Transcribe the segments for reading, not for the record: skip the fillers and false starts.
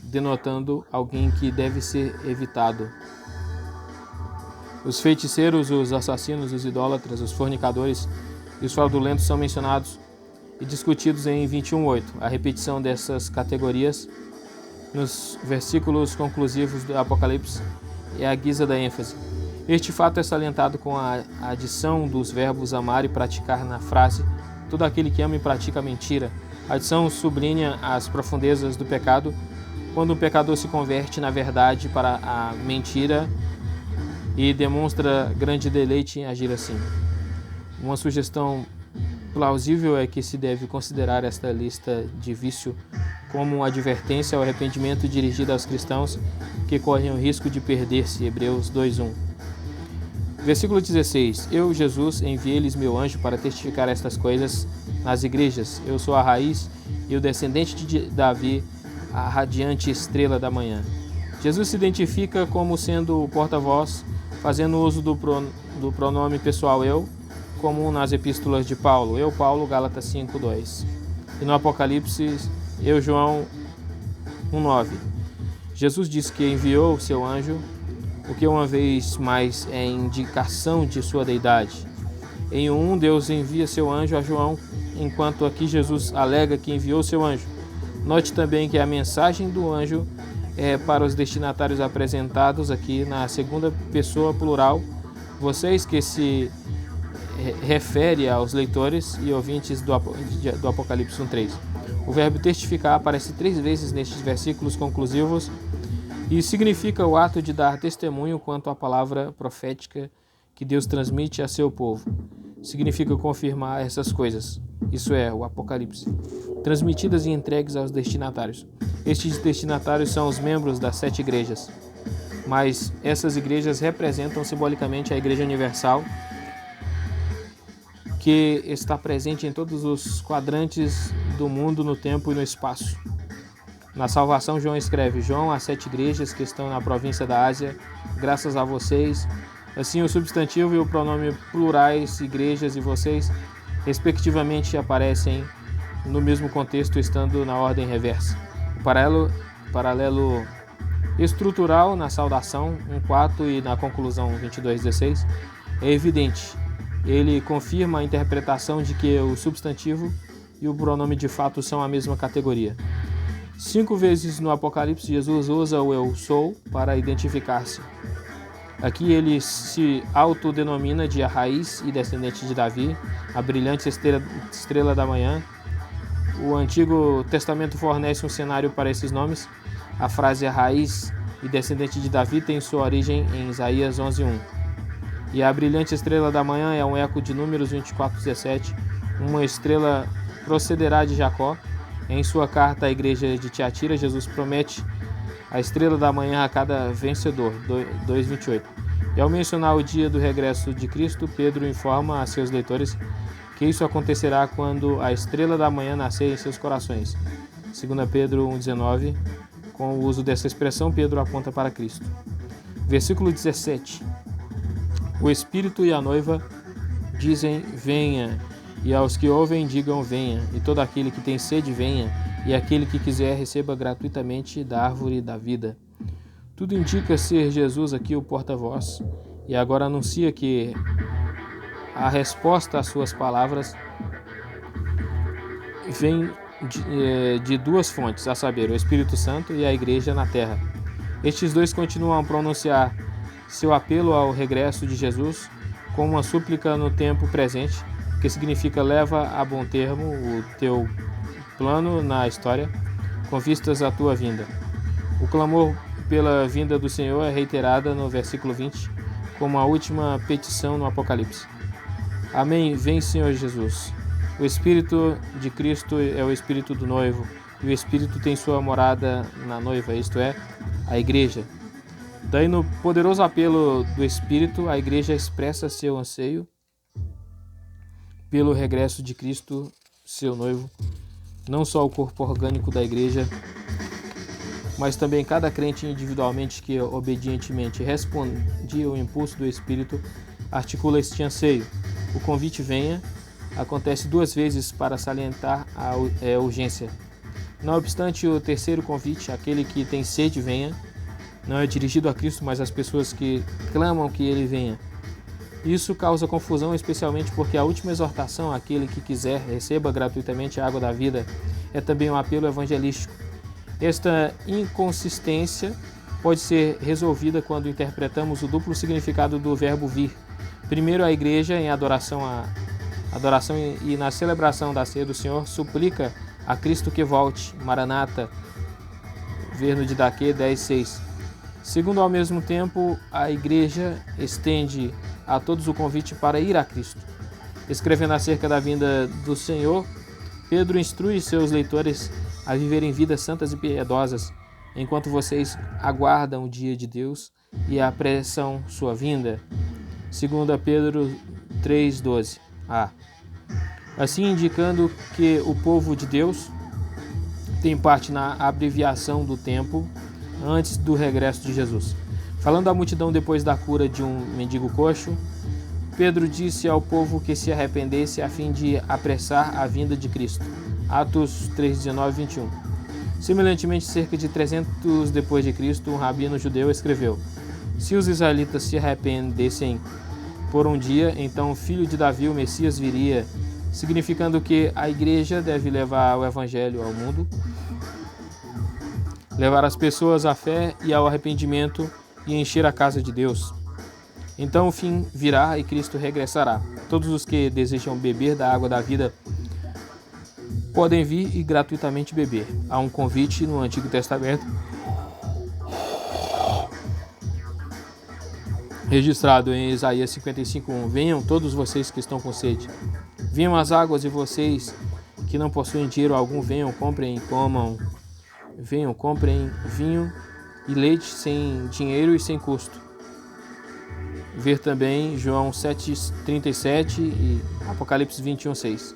denotando alguém que deve ser evitado. Os feiticeiros, os assassinos, os idólatras, os fornicadores e os fraudulentos são mencionados e discutidos em 21:8. A repetição dessas categorias nos versículos conclusivos do Apocalipse é a guisa da ênfase. Este fato é salientado com a adição dos verbos amar e praticar na frase todo aquele que ama e pratica a mentira. A adição sublinha as profundezas do pecado quando um pecador se converte na verdade para a mentira e demonstra grande deleite em agir assim. Uma sugestão plausível é que se deve considerar esta lista de vício como uma advertência ao arrependimento dirigida aos cristãos que correm o risco de perder-se. Hebreus 2:1. Versículo 16. Eu, Jesus, enviei-lhes meu anjo para testificar estas coisas nas igrejas. Eu sou a raiz e o descendente de Davi, a radiante estrela da manhã. Jesus se identifica como sendo o porta-voz, fazendo uso do pronome pessoal eu, como nas epístolas de Paulo. Eu, Paulo, Gálatas 5:2. E no Apocalipse, eu, João 1:9. Jesus diz que enviou o seu anjo, o que uma vez mais é indicação de sua deidade. Em 1, Deus envia seu anjo a João, enquanto aqui Jesus alega que enviou seu anjo. Note também que a mensagem do anjo é para os destinatários apresentados aqui na segunda pessoa plural, vocês, que se refere aos leitores e ouvintes do Apocalipse 1:3. O verbo testificar aparece 3 vezes nestes versículos conclusivos e significa o ato de dar testemunho quanto à palavra profética que Deus transmite a seu povo. Significa confirmar essas coisas, isso é, o Apocalipse, transmitidas e entregues aos destinatários. Estes destinatários são os membros das 7 igrejas, mas essas igrejas representam simbolicamente a Igreja Universal, que está presente em todos os quadrantes do mundo, no tempo e no espaço. Na salvação, João escreve: João, às 7 igrejas que estão na província da Ásia, graças a vocês. Assim, o substantivo e o pronome plurais, igrejas e vocês, respectivamente, aparecem no mesmo contexto, estando na ordem reversa. O paralelo estrutural na saudação 1:4 e na conclusão 22:16 é evidente. Ele confirma a interpretação de que o substantivo e o pronome de fato são a mesma categoria. 5 vezes no Apocalipse, Jesus usa o eu sou para identificar-se. Aqui ele se autodenomina de a raiz e descendente de Davi, a brilhante estrela da manhã. O Antigo Testamento fornece um cenário para esses nomes. A frase a raiz e descendente de Davi tem sua origem em Isaías 11:1. E a brilhante estrela da manhã é um eco de Números 24:17. Uma estrela procederá de Jacó. Em sua carta à igreja de Tiatira, Jesus promete a estrela da manhã a cada vencedor, 2:28. E ao mencionar o dia do regresso de Cristo, Pedro informa a seus leitores que isso acontecerá quando a estrela da manhã nascer em seus corações. 2 Pedro 1:19. Com o uso dessa expressão, Pedro aponta para Cristo. Versículo 17. O Espírito e a noiva dizem: venha, e aos que ouvem digam: venha, e todo aquele que tem sede venha, e aquele que quiser receba gratuitamente da árvore da vida. Tudo indica ser Jesus aqui o porta-voz, e agora anuncia que a resposta às suas palavras vem de 2 fontes, a saber, o Espírito Santo e a Igreja na terra. Estes 2 continuam a pronunciar seu apelo ao regresso de Jesus como uma súplica no tempo presente, que significa leva a bom termo o teu plano na história, com vistas à tua vinda. O clamor pela vinda do Senhor é reiterada no versículo 20, como a última petição no Apocalipse. Amém, vem Senhor Jesus. O Espírito de Cristo é o Espírito do noivo, e o Espírito tem sua morada na noiva, isto é, a Igreja. Daí, no poderoso apelo do Espírito, a Igreja expressa seu anseio pelo regresso de Cristo, seu noivo, não só o corpo orgânico da Igreja, mas também cada crente individualmente que obedientemente responde ao impulso do Espírito, articula este anseio. O convite venha acontece 2 vezes para salientar a urgência. Não obstante, o terceiro convite, aquele que tem sede, venha, não é dirigido a Cristo, mas às pessoas que clamam que ele venha. Isso causa confusão, especialmente porque a última exortação, aquele que quiser, receba gratuitamente a água da vida, é também um apelo evangelístico. Esta inconsistência pode ser resolvida quando interpretamos o duplo significado do verbo vir. Primeiro, a igreja, em adoração e na celebração da ceia do Senhor, suplica a Cristo que volte, Maranata, ver no Didaquê 10:6. Segundo, ao mesmo tempo, a igreja estende a todos o convite para ir a Cristo. Escrevendo acerca da vinda do Senhor, Pedro instrui seus leitores a viverem vidas santas e piedosas, enquanto vocês aguardam o dia de Deus e apressam sua vinda. 2 Pedro 3:12a. Assim, indicando que o povo de Deus tem parte na abreviação do tempo antes do regresso de Jesus. Falando à multidão depois da cura de um mendigo coxo, Pedro disse ao povo que se arrependesse a fim de apressar a vinda de Cristo. Atos 3:19-21. Semelhantemente, cerca de 300 depois de Cristo, um rabino judeu escreveu: se os israelitas se arrependessem por um dia, então o filho de Davi, o Messias, viria, significando que a igreja deve levar o evangelho ao mundo, levar as pessoas à fé e ao arrependimento e encher a casa de Deus. Então o fim virá e Cristo regressará. Todos os que desejam beber da água da vida podem vir e gratuitamente beber. Há um convite no Antigo Testamento registrado em Isaías 55:1. Venham todos vocês que estão com sede. Venham às águas, e vocês que não possuem dinheiro algum, venham, comprem e comam. Venham, comprem vinho e leite sem dinheiro e sem custo. Ver também João 7:37 e Apocalipse 21:6.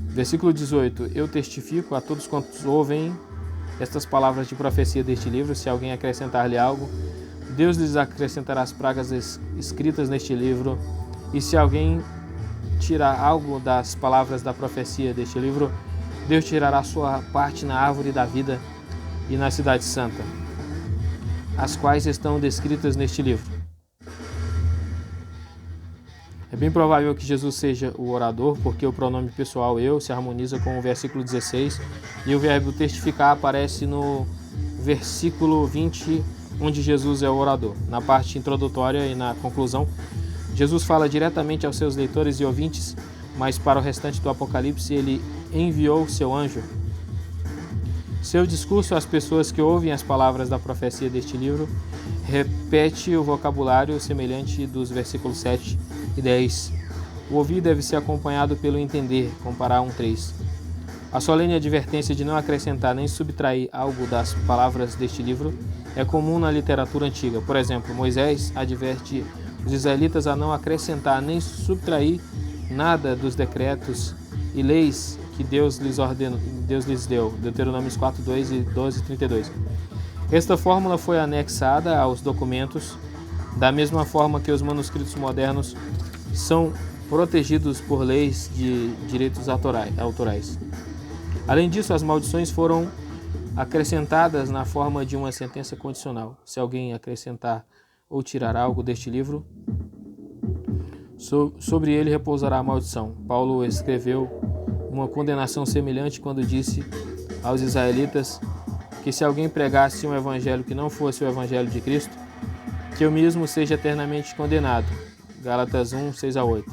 Versículo 18. Eu testifico a todos quantos ouvem estas palavras de profecia deste livro, se alguém acrescentar-lhe algo, Deus lhes acrescentará as pragas escritas neste livro, e se alguém tirar algo das palavras da profecia deste livro, Deus tirará sua parte na árvore da vida e na cidade santa, as quais estão descritas neste livro. É bem provável que Jesus seja o orador, porque o pronome pessoal eu se harmoniza com o versículo 16 e o verbo testificar aparece no versículo 20, onde Jesus é o orador. Na parte introdutória e na conclusão, Jesus fala diretamente aos seus leitores e ouvintes, mas para o restante do Apocalipse ele enviou seu anjo. Seu discurso às pessoas que ouvem as palavras da profecia deste livro repete o vocabulário semelhante dos versículos 7 e 10. O ouvir deve ser acompanhado pelo entender, comparar 1:3. A solene advertência de não acrescentar nem subtrair algo das palavras deste livro é comum na literatura antiga. Por exemplo, Moisés adverte os israelitas a não acrescentar nem subtrair nada dos decretos e leis que Deus lhes deu. Deuteronômio 4:2 e 12:32. Esta fórmula foi anexada aos documentos, da mesma forma que os manuscritos modernos são protegidos por leis de direitos autorais. Além disso, as maldições foram acrescentadas na forma de uma sentença condicional. Se alguém acrescentar ou tirar algo deste livro, sobre ele repousará a maldição. Paulo escreveu uma condenação semelhante quando disse aos israelitas que se alguém pregasse um evangelho que não fosse o evangelho de Cristo, que eu mesmo seja eternamente condenado. Gálatas 1:6-8.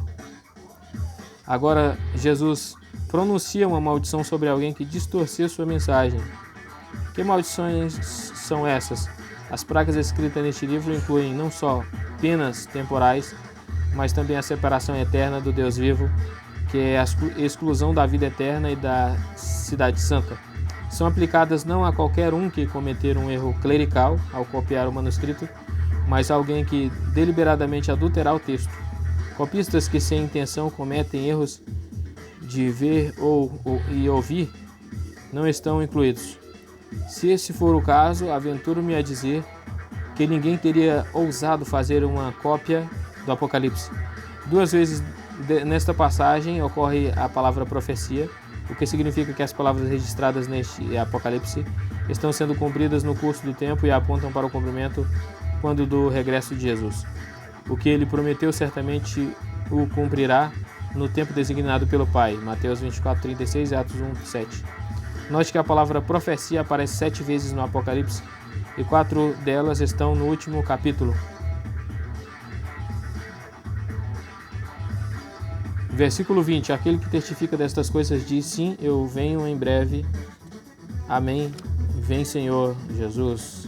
Agora, Jesus pronuncia uma maldição sobre alguém que distorceu sua mensagem. Que maldições são essas? As pragas escritas neste livro incluem não só penas temporais, mas também a separação eterna do Deus vivo, que é a exclusão da vida eterna e da cidade santa. São aplicadas não a qualquer um que cometer um erro clerical ao copiar o manuscrito, mas a alguém que deliberadamente adulterar o texto. Copistas que sem intenção cometem erros de ver e ouvir não estão incluídos. Se esse for o caso, aventuro-me a dizer que ninguém teria ousado fazer uma cópia do Apocalipse. 2 vezes nesta passagem ocorre a palavra profecia, o que significa que as palavras registradas neste Apocalipse estão sendo cumpridas no curso do tempo e apontam para o cumprimento quando do regresso de Jesus. O que ele prometeu certamente o cumprirá no tempo designado pelo Pai. Mateus 24:36 e Atos 1:7. Note que a palavra profecia aparece 7 vezes no Apocalipse e 4 delas estão no último capítulo. Versículo 20. Aquele que testifica destas coisas diz: sim, eu venho em breve. Amém. Vem, Senhor Jesus.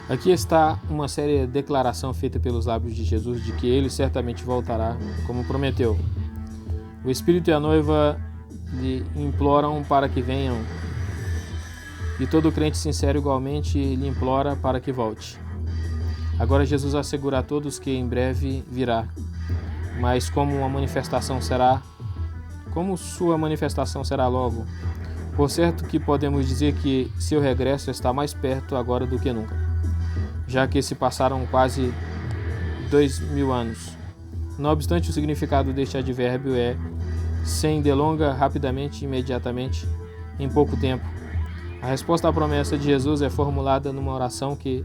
Aqui está uma séria declaração feita pelos lábios de Jesus de que ele certamente voltará, como prometeu. O Espírito e a noiva lhe imploram para que venham, e todo crente sincero igualmente lhe implora para que volte. Agora Jesus assegura a todos que em breve virá, mas como sua manifestação será logo, por certo que podemos dizer que seu regresso está mais perto agora do que nunca, já que se passaram quase 2000 anos. Não obstante, o significado deste advérbio é sem delonga, rapidamente, imediatamente, em pouco tempo. A resposta à promessa de Jesus é formulada numa oração que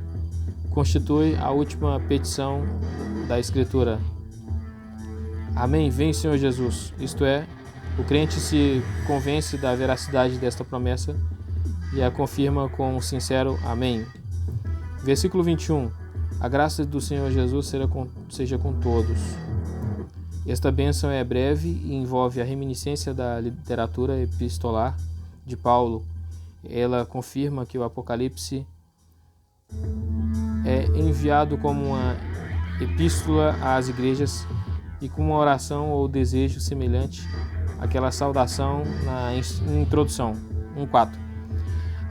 constitui a última petição da Escritura. Amém, vem Senhor Jesus. Isto é, o crente se convence da veracidade desta promessa e a confirma com um sincero Amém. Versículo 21. A graça do Senhor Jesus seja com todos. Esta bênção é breve e envolve a reminiscência da literatura epistolar de Paulo. Ela confirma que o Apocalipse é enviado como uma epístola às igrejas e com uma oração ou desejo semelhante àquela saudação na introdução. 1:4.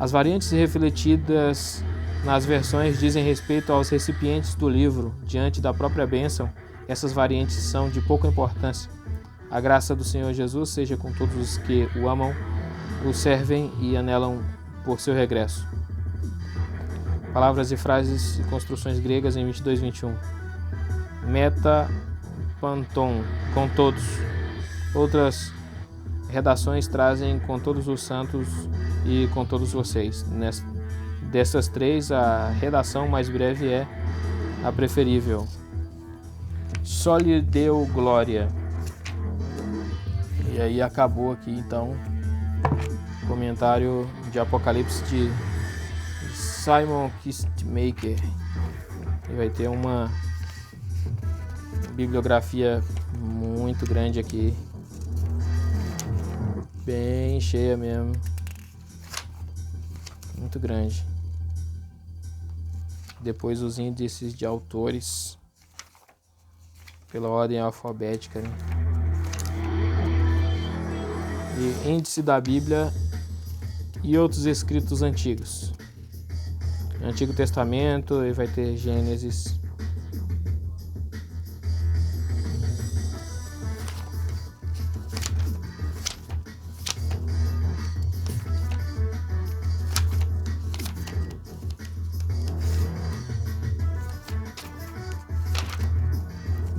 As variantes refletidas nas versões dizem respeito aos recipientes do livro. Diante da própria bênção, essas variantes são de pouca importância. A graça do Senhor Jesus seja com todos os que o amam, o servem e anelam por seu regresso. Palavras e frases e construções gregas em 22:21. Meta panton, com todos. Outras redações trazem com todos os santos e com todos vocês. Dessas três, a redação mais breve é a preferível. Só lhe deu glória. E aí acabou aqui então o comentário de Apocalipse de Simon Kistemaker. E vai ter uma bibliografia muito grande aqui, bem cheia mesmo, muito grande. Depois os índices de autores pela ordem alfabética, né? E índice da Bíblia e outros escritos antigos. Antigo Testamento, e vai ter Gênesis.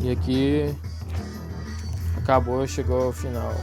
E aqui acabou, chegou ao final.